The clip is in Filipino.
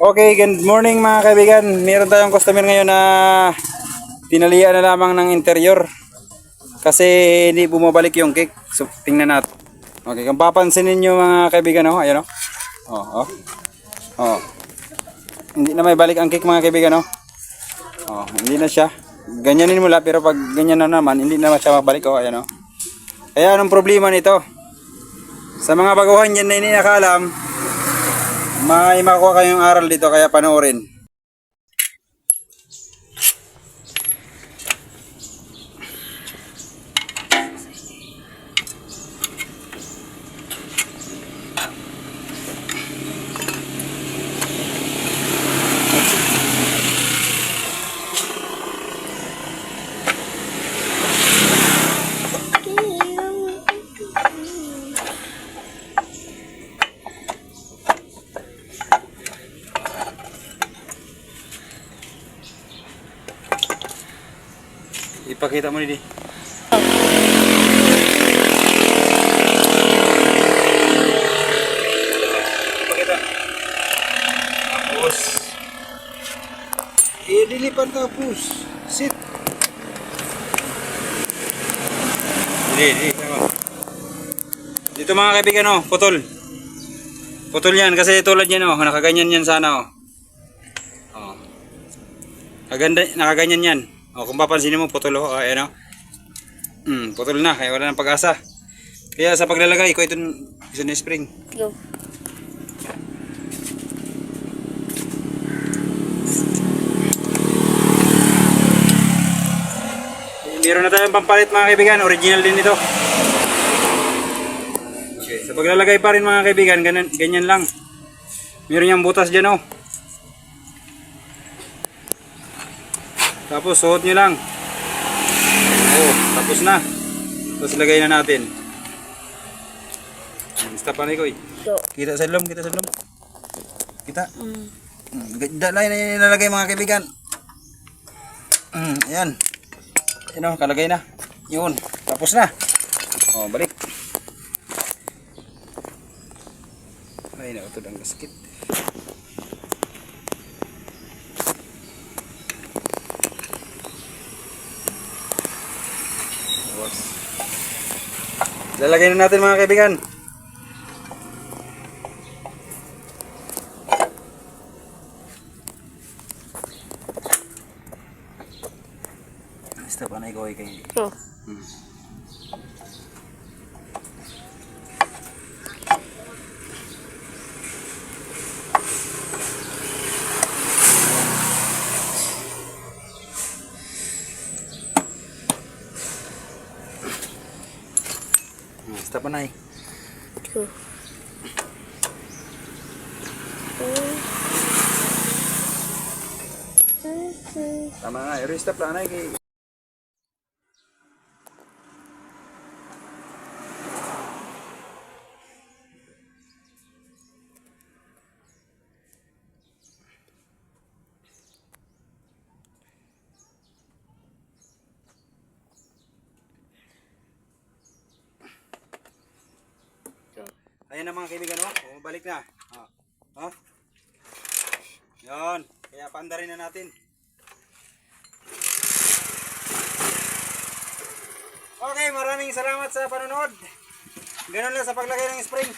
Okay, good morning mga kaibigan. Meron tayong customer ngayon na tinalian na lamang ng interior kasi hindi bumabalik yung cake. So, tingnan natin. Okay, kung papansinin nyo mga kaibigan, oh, ayan oh. Oh, oh. Oh. Hindi na may balik ang cake mga kaibigan, oh. Oh, hindi na siya. Ganyanin mo lang, pero pag ganyan na naman, hindi na siya mabalik, oh, ayan oh. Kaya anong problema nito? Sa mga baguhan yan na hindi nakaalam, may makuha kayong aral dito kaya panoorin. Ipakita mo ni. Ipakita. Tapos dilipan tapos. Sit. Dito mga kaibigan, oh, putol. Putol yan kasi tulad yan, oh, nakaganyan yan sana, oh. Oh. Kaganda, nakaganyan yan. O, kung papansinin mo, putol, oh, ayan, oh. Putol na, kaya wala nang pag-asa. Kaya sa paglalagay ko, ito na spring. Go. Meron na tayong pampalit mga kaibigan, original din ito. Okay, sa paglalagay pa rin mga kaibigan, ganyan lang. Meron yung butas dyan, oh. Tapos suot nyo lang. Oh, tapos na. Tapos lagay na natin. Stop pa na ikoy. Kita sa loob, kita sa loob. Kita. Dalay na nilalagay mga kaibigan. Ayan. Ayan o, kalagay na. Yun, tapos na. Oh, balik. Ay, nautod ang gasket. Lalagay na natin mga kaibigan. Stop na ikaw kayo. Oh. Stop na eh. Go. Tama na, i-restop lang na eh. Ayan na mga kaibigan, oh, balik na. Oh. Yan, kaya paandarin na natin. Okay, maraming salamat sa panonood. Ganun lang sa paglagay ng spring.